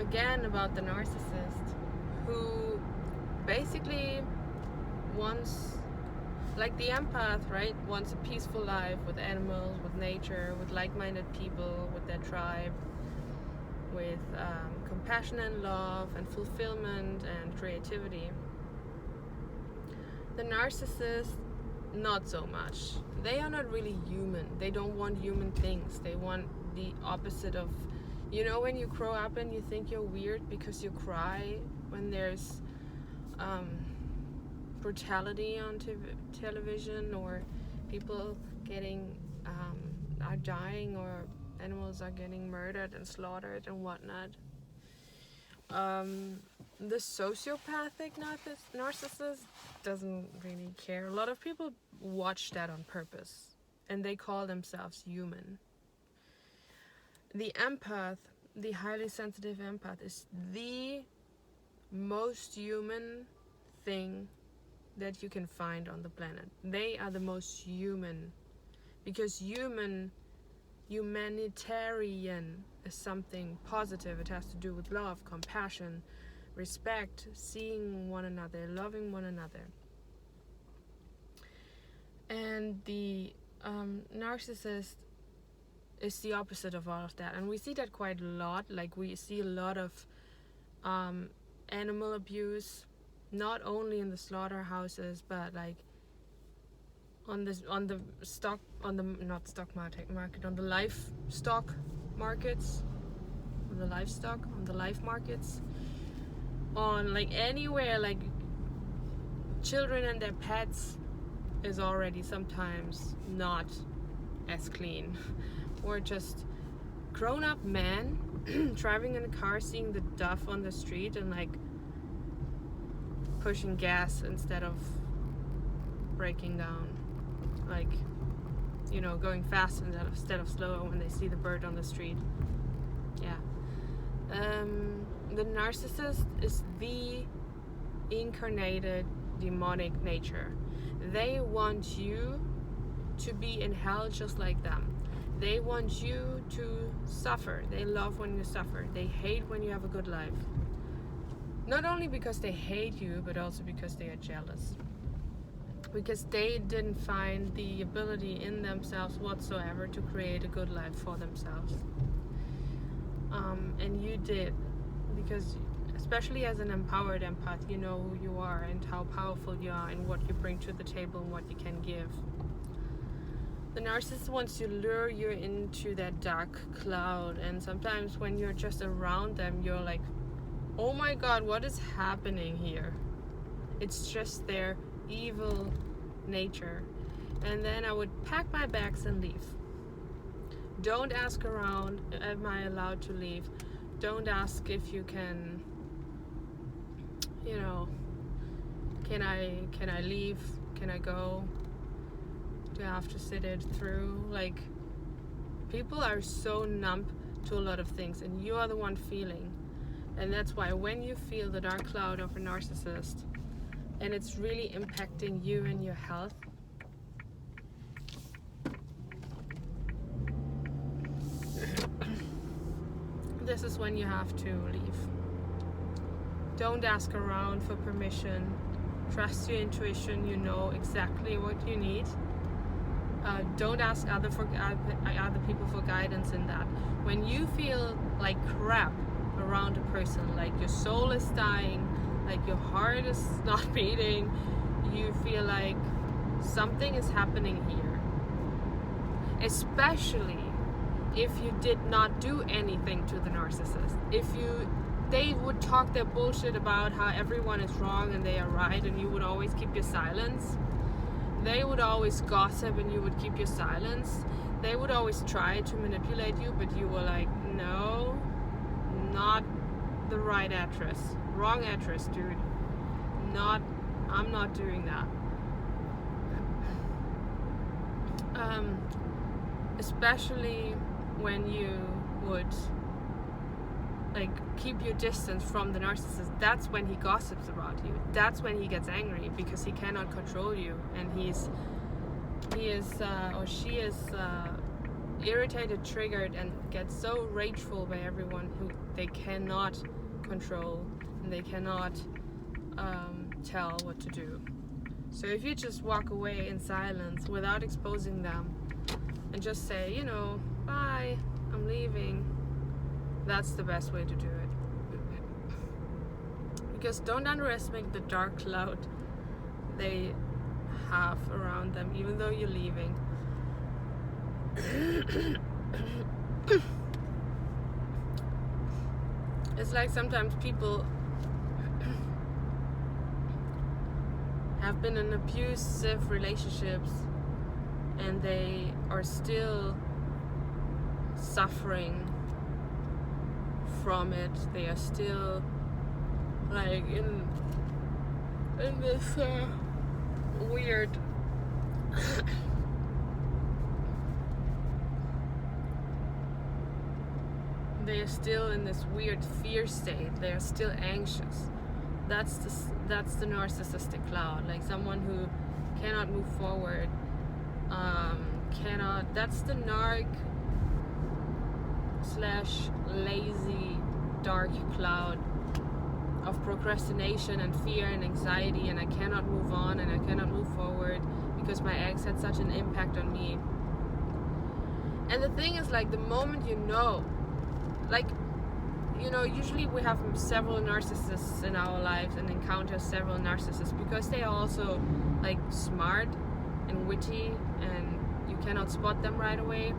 again about the narcissist who basically wants, like the empath, right, wants a peaceful life with animals, with nature, with like-minded people, with their tribe, with compassion and love and fulfillment and creativity. The narcissist, not so much. They are not really human. They don't want human things. They want the opposite of, when you grow up and you think you're weird because you cry when there's brutality on television, or people are dying, or animals are getting murdered and slaughtered and whatnot. The sociopathic narcissist doesn't really care. A lot of people watch that on purpose, and they call themselves human. The empath, the highly sensitive empath, is the most human thing that you can find on the planet. They are the most human, because humanitarian is something positive. It has to do with love, compassion, respect, seeing one another, loving one another. And the narcissist is the opposite of all of that, and we see that quite a lot. Like, we see a lot of animal abuse, not only in the slaughterhouses, but like on the livestock markets, on like anywhere, like children and their pets is already sometimes not as clean, or just grown-up men driving in a car, seeing the duff on the street and like pushing gas instead of breaking down, like, going fast instead of slow when they see the bird on the street. The narcissist is the incarnated demonic nature. They want you to be in hell just like them. They want you to suffer. They love when you suffer. They hate when you have a good life. Not only because they hate you, but also because they are jealous. Because they didn't find the ability in themselves whatsoever to create a good life for themselves. And you did, because especially as an empowered empath, you know who you are and how powerful you are and what you bring to the table and what you can give. The narcissist wants to lure you into that dark cloud, and sometimes when you're just around them, you're like, oh my god, what is happening here? It's just their evil nature. And then I would pack my bags and leave. Don't ask around, am I allowed to leave? Don't ask if you can, can I leave? Can I go? Do I have to sit it through? Like, people are so numb to a lot of things, and you are the one feeling. And that's why when you feel the dark cloud of a narcissist and it's really impacting you and your health, this is when you have to leave. Don't ask around for permission. Trust your intuition. You know exactly what you need. Don't ask other people for guidance in that. When you feel like crap around a person, like your soul is dying, like your heart is not beating, you feel like something is happening here. Especially if you did not do anything to the narcissist. They would talk their bullshit about how everyone is wrong and they are right, and you would always keep your silence. They would always gossip and you would keep your silence. They would always try to manipulate you, but you were like, no, not the right address. Wrong address, dude. I'm not doing that. Especially when you would keep your distance from the narcissist. That's when he gossips about you. That's when he gets angry, because he cannot control you, and he is or she is irritated, triggered, and get so rageful by everyone who they cannot control and they cannot tell what to do. So if you just walk away in silence without exposing them and just say, you know, bye, I'm leaving, that's the best way to do it. Because don't underestimate the dark cloud they have around them, even though you're leaving. It's like sometimes people have been in abusive relationships and they are still suffering from it. They are still like in this weird they are still in this weird fear state. They are still anxious. That's the narcissistic cloud, like someone who cannot move forward, that's the narc/lazy dark cloud of procrastination and fear and anxiety, and I cannot move on and I cannot move forward because my ex had such an impact on me. And the thing is, like, the moment you know, like, you know, usually we have several narcissists in our lives and encounter several narcissists because they are also like smart and witty and you cannot spot them right away.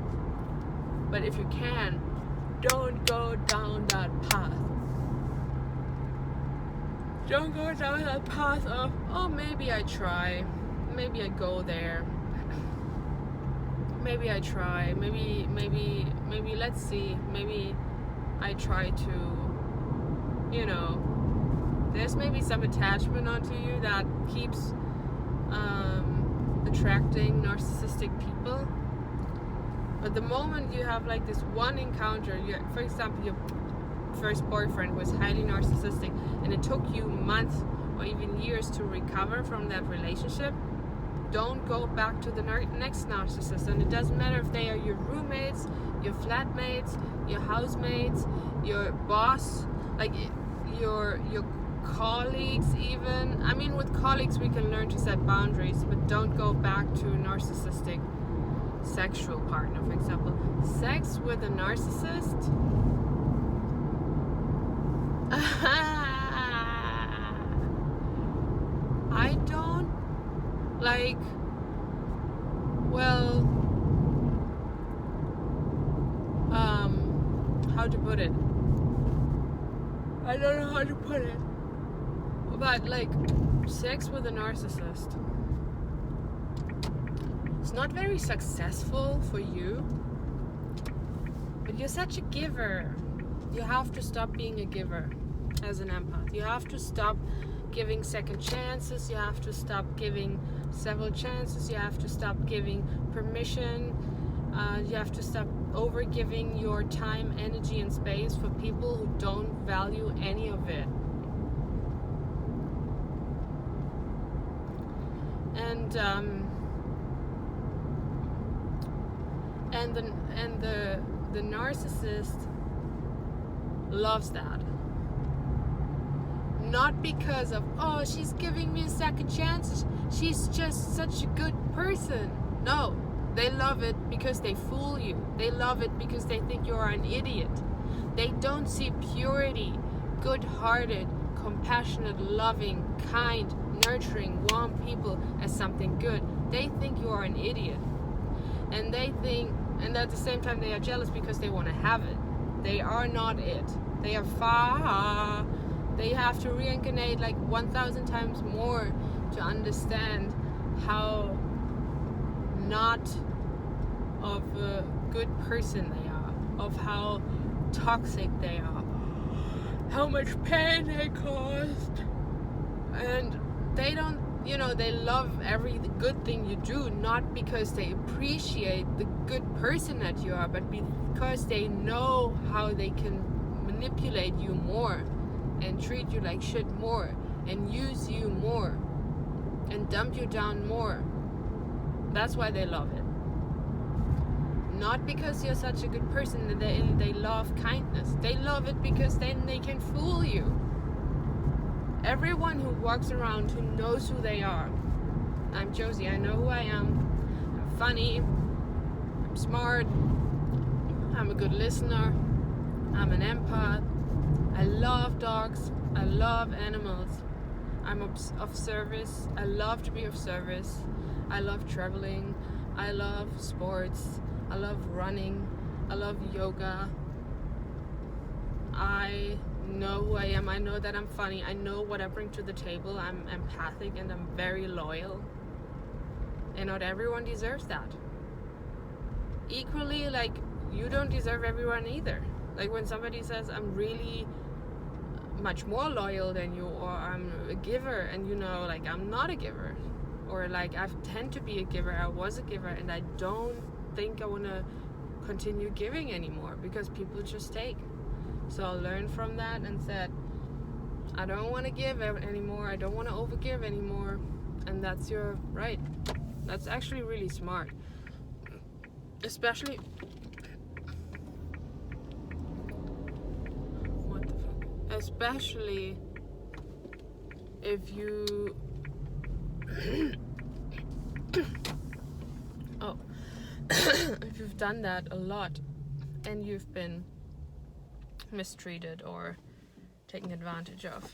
But if you can, don't go down that path. Don't go down that path of, oh, maybe I try, maybe I go there, maybe I try, maybe let's see, maybe I try to, you know, there's maybe some attachment onto you that keeps attracting narcissistic people. But the moment you have like this one encounter, for example, your first boyfriend was highly narcissistic and it took you months or even years to recover from that relationship, don't go back to the next narcissist. And it doesn't matter if they are your roommates, your flatmates, your housemates, your boss, like your colleagues even. I mean, with colleagues we can learn to set boundaries, but don't go back to a narcissistic sexual partner, for example. Sex with a narcissist? I don't like, well, how to put it? I don't know how to put it. But like, sex with a narcissist, it's not very successful for you, but you're such a giver. You have to stop being a giver as an empath. You have to stop giving second chances. You have to stop giving several chances. You have to stop giving permission. You have to stop over giving your time, energy, and space for people who don't value any of it. And the narcissist loves that. Not because of, oh, she's giving me a second chance, she's just such a good person. No, they love it because they fool you. They love it because they think you're an idiot. They don't see purity, good-hearted, compassionate, loving, kind, nurturing, warm people as something good. They think you are an idiot. And at the same time they are jealous because they want to have it. They are not it. They are far. They have to reincarnate like 1,000 times more to understand how not of a good person they are, of how toxic they are, how much pain they caused. And they don't, you know, they love every good thing you do, not because they appreciate the good person that you are, but because they know how they can manipulate you more and treat you like shit more and use you more and dump you down more. That's why they love it. Not because you're such a good person and they love kindness. They love it because then they can fool you. Everyone who walks around who knows who they are. I'm Josie, I know who I am. I'm funny. I'm smart. I'm a good listener. I'm an empath. I love dogs. I love animals. I'm of service. I love to be of service. I love traveling. I love sports. I love running. I love yoga. I know who I am. I know that I'm funny. I know what I bring to the table. I'm empathic and I'm very loyal. And not everyone deserves that. Equally, like, you don't deserve everyone either. Like when somebody says, I'm really much more loyal than you, or I'm a giver, and you know, like, I'm not a giver. Or like, I tend to be a giver. I was a giver and I don't think I want to continue giving anymore because people just take. So I learned from that and said, I don't want to give anymore. I don't want to overgive anymore. And that's your right. That's actually really smart. Especially, what the fuck? Especially if you oh if you've done that a lot and you've been mistreated or taken advantage of.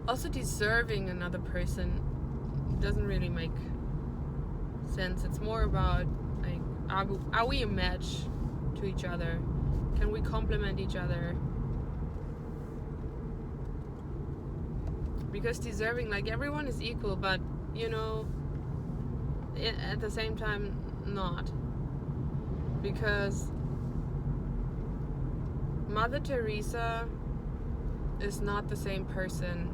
Also, deserving another person doesn't really make sense. It's more about, like, are we a match to each other? Can we complement each other? Because deserving, like, everyone is equal, but, you know, at the same time, not. Because Mother Teresa is not the same person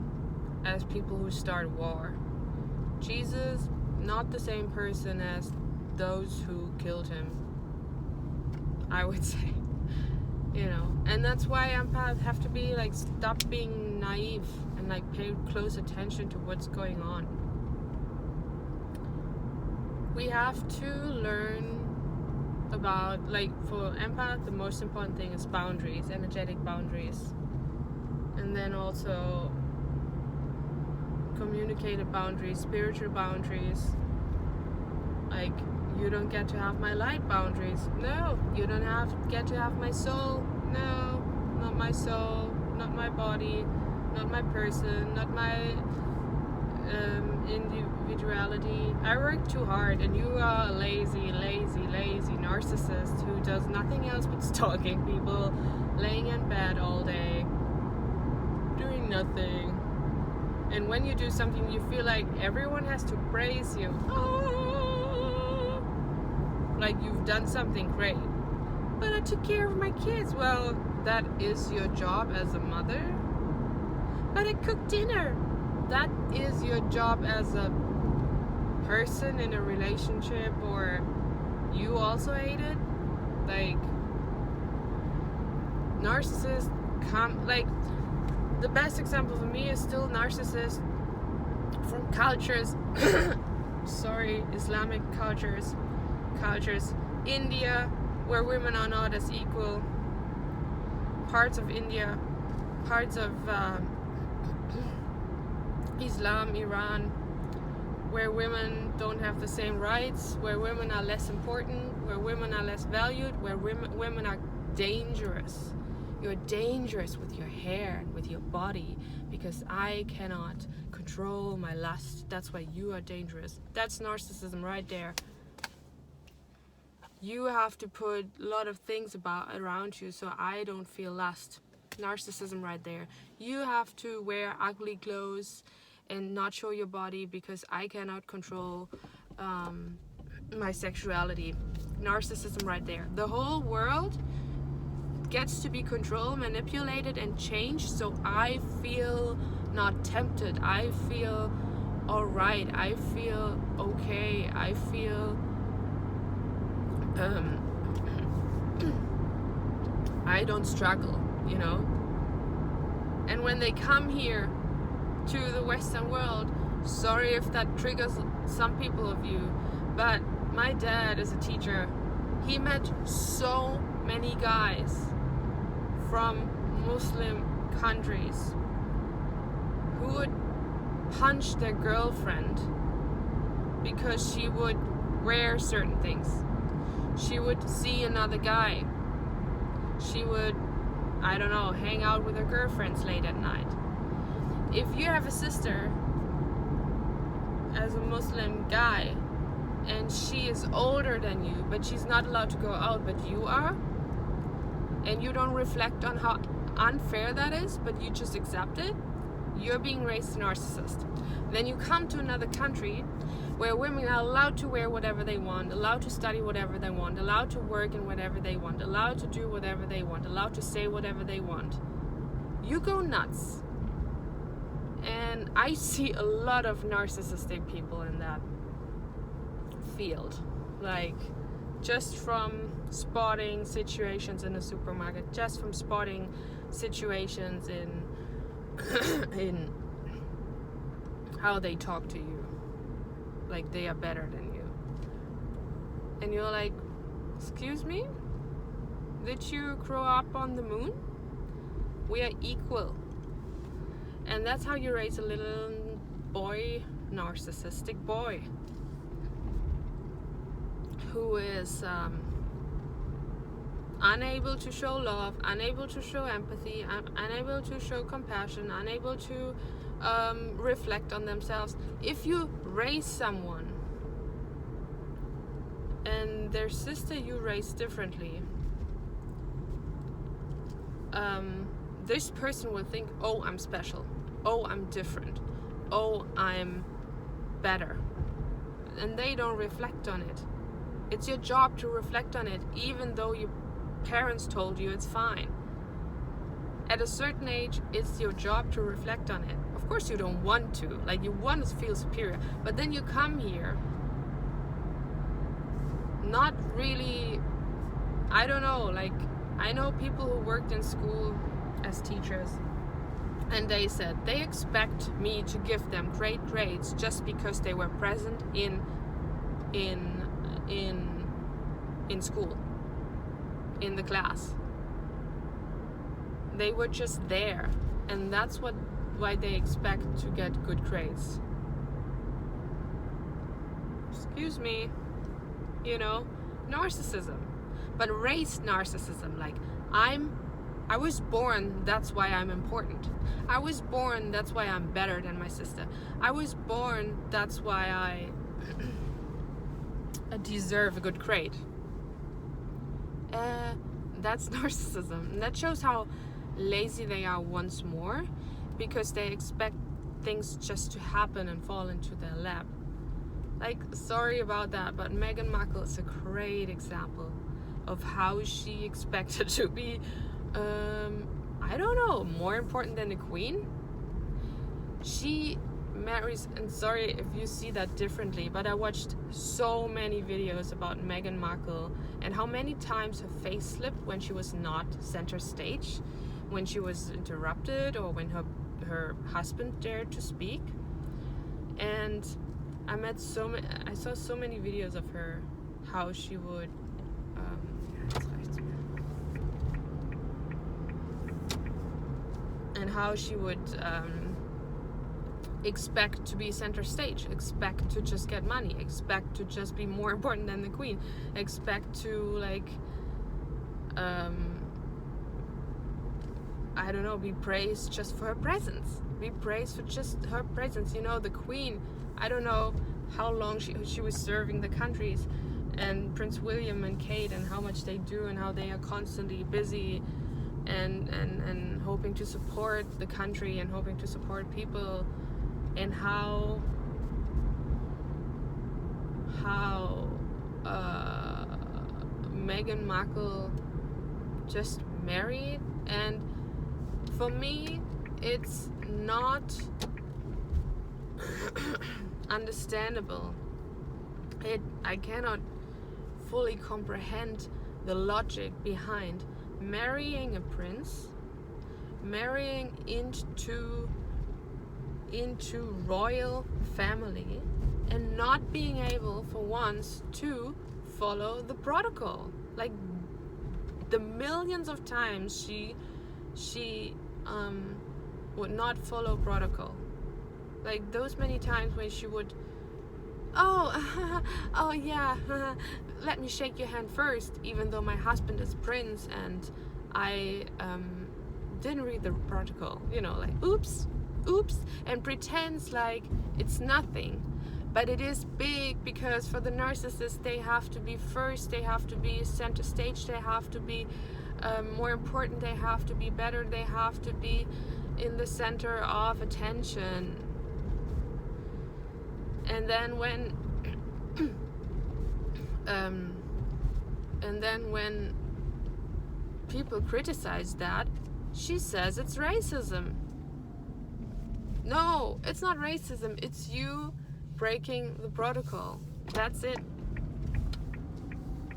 as people who start war. Jesus, not the same person as those who killed him, I would say. You know, and that's why empaths have to be like, stop being naive and like pay close attention to what's going on. We have to learn about, like, for empath, the most important thing is boundaries, energetic boundaries, and then also communicated boundaries, spiritual boundaries. Like, you don't get to have my light boundaries. No, you don't get to have my soul. No, not my soul, not my body, not my person, not my individuality. I work too hard, and you are a lazy narcissist who does nothing else but stalking people, laying in bed all day, doing nothing. And when you do something, you feel like everyone has to praise you. Oh, like you've done something great. But I took care of my kids. Well, that is your job as a mother. But I cooked dinner. That is your job as a person in a relationship, or you also ate it. Like, narcissists come, like, the best example for me is still narcissists from cultures Islamic cultures, India, where women are not as equal, parts of India, parts of Islam, Iran, where women don't have the same rights, where women are less important, where women are less valued, where women are dangerous. You're dangerous with your hair and with your body because I cannot control my lust. That's why you are dangerous. That's narcissism right there. You have to put a lot of things around you so I don't feel lust. Narcissism right there. You have to wear ugly clothes and not show your body because I cannot control my sexuality. Narcissism right there. The whole world gets to be controlled, manipulated, and changed so I feel not tempted. I feel alright. I feel okay. I I don't struggle, you know. And when they come here to the Western world, sorry if that triggers some people of you, but my dad is a teacher. He met so many guys from Muslim countries who would punch their girlfriend because she would wear certain things. She would see another guy. She would, I don't know, hang out with her girlfriends late at night. If you have a sister as a Muslim guy and she is older than you, but she's not allowed to go out, but you are, and you don't reflect on how unfair that is, but you just accept it, you're being raised narcissist. Then you come to another country where women are allowed to wear whatever they want, allowed to study whatever they want, allowed to work in whatever they want, allowed to do whatever they want, allowed to say whatever they want. You go nuts. And I see a lot of narcissistic people in that field. Like, just from spotting situations in a supermarket, just from spotting situations in in how they talk to you, like they are better than you, and you're like, excuse me, did you grow up on the moon? We are equal. And that's how you raise a little boy, narcissistic boy, who is unable to show love, unable to show empathy, unable to show compassion, unable to reflect on themselves. If you raise someone and their sister you raise differently, this person will think, oh, I'm special, oh, I'm different, oh, I'm better. And they don't reflect on it. It's your job to reflect on it, even though your parents told you it's fine. At a certain age, it's your job to reflect on it. Of course you don't want to, like, you want to feel superior, but then you come here not really, I don't know, like, I know people who worked in school as teachers, and they said they expect me to give them great grades just because they were present in school, in the class. They were just there, and that's why they expect to get good grades. Excuse me, you know, narcissism, but raised narcissism, like, I was born, that's why I'm important. I was born, that's why I'm better than my sister. I was born, that's why I deserve a good grade. That's narcissism. And that shows how lazy they are once more, because they expect things just to happen and fall into their lap. Like, sorry about that, but Meghan Markle is a great example of how she expected to be, I don't know, more important than the Queen. She marries, and sorry if you see that differently, but I watched so many videos about Meghan Markle and how many times her face slipped when she was not center stage, when she was interrupted, or when her husband dared to speak. And I saw so many videos of her, how she would and how she would expect to be center stage, expect to just get money, expect to just be more important than the Queen, expect to, like, I don't know, be praised just for her presence, be praised for just her presence. You know, the Queen, I don't know how long she was serving the countries, and Prince William and Kate, and how much they do, and how they are constantly busy and hoping to support the country and hoping to support people, and how Meghan Markle just married. And for me, it's not understandable. I cannot fully comprehend the logic behind marrying a prince, marrying into royal family, and not being able for once to follow the protocol. Like the millions of times she would not follow protocol. Like those many times when she would, oh yeah, let me shake your hand first, even though my husband is prince and I didn't read the protocol, like oops, and pretends like it's nothing. But it is big, because for the narcissist, they have to be first, they have to be center stage, they have to be more important, they have to be better, they have to be in the center of attention. And then when people criticize that, she says it's racism. No, it's not racism, it's you breaking the protocol. That's it.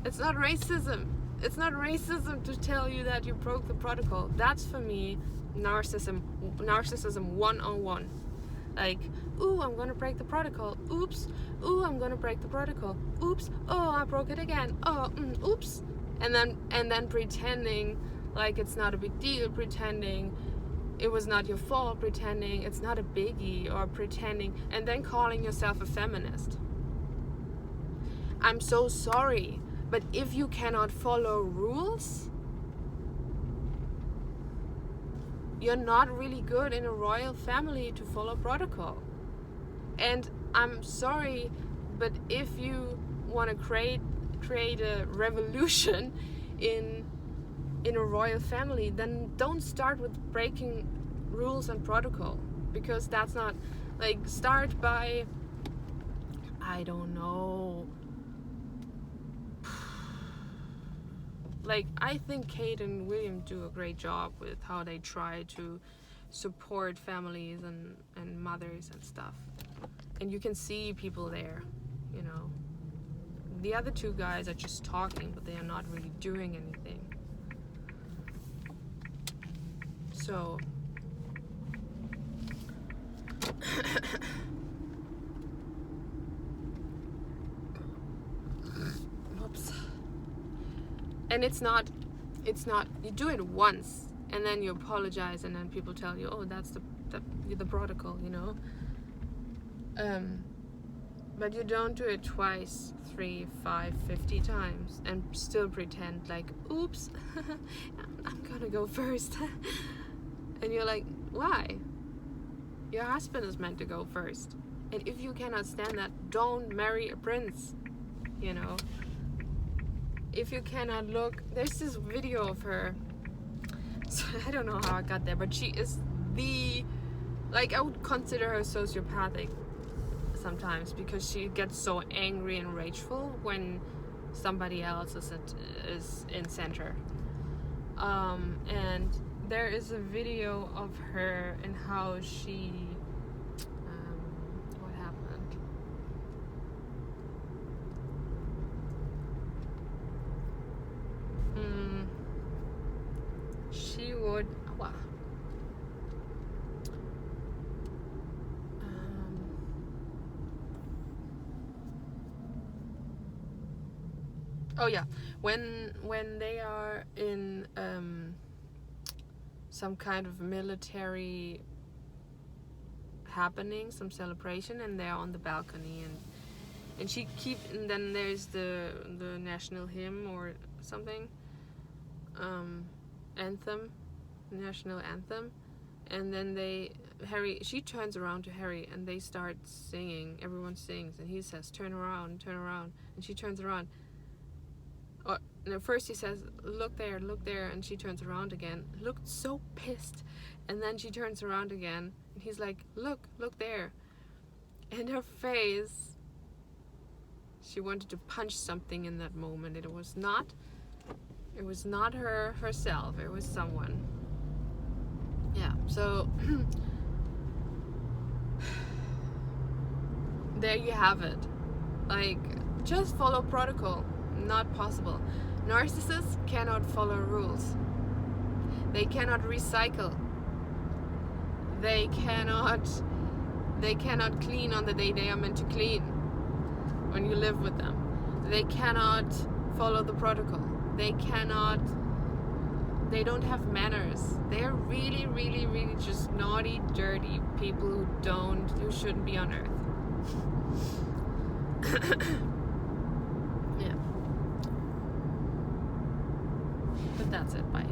It's not racism. It's not racism to tell you that you broke the protocol. That's for me narcissism 101. Like, ooh, I'm gonna break the protocol. Oops. Ooh, I'm gonna break the protocol. Oops. Oh, I broke it again. Oh, oops. And then pretending like it's not a big deal, pretending it was not your fault, pretending it's not a biggie, or pretending, and then calling yourself a feminist. I'm so sorry, but if you cannot follow rules, you're not really good in a royal family to follow protocol. And I'm sorry, but if you want to create a revolution in a royal family, then don't start with breaking rules and protocol, because that's not, like, start by, I don't know, like, I think Kate and William do a great job with how they try to support families and mothers and stuff, and you can see people there. The other two guys are just talking, but they are not really doing anything. So whoops. And it's not you do it once and then you apologize, and then people tell you, oh, that's the protocol, but you don't do it twice, 3, 5, 50 times and still pretend like, oops, I'm gonna go first. And you're like, why? Your husband is meant to go first. And if you cannot stand that, don't marry a prince. If you cannot look, there's this video of her. So I don't know how I got there, but she is I would consider her sociopathic sometimes, because she gets so angry and rageful when somebody else is in center. And there is a video of her and how she what happened. She would oh yeah, when they are in some kind of military happening, some celebration, and they're on the balcony, and then there's the national hymn or something, anthem, national anthem, and then she turns around to Harry and they start singing, everyone sings, and he says, turn around, and she turns around. And at first he says, look there, and she turns around again, looked so pissed, and then she turns around again, and he's like, look there, and her face, she wanted to punch something in that moment. It was not herself, it was someone. Yeah, so there you have it. Like, just follow protocol. Not possible. Narcissists cannot follow rules. They cannot recycle. They cannot clean on the day they are meant to clean when you live with them. They cannot follow the protocol. They don't have manners. They're really, really, really just naughty, dirty people who shouldn't be on earth. Yeah. But that's it. Bye.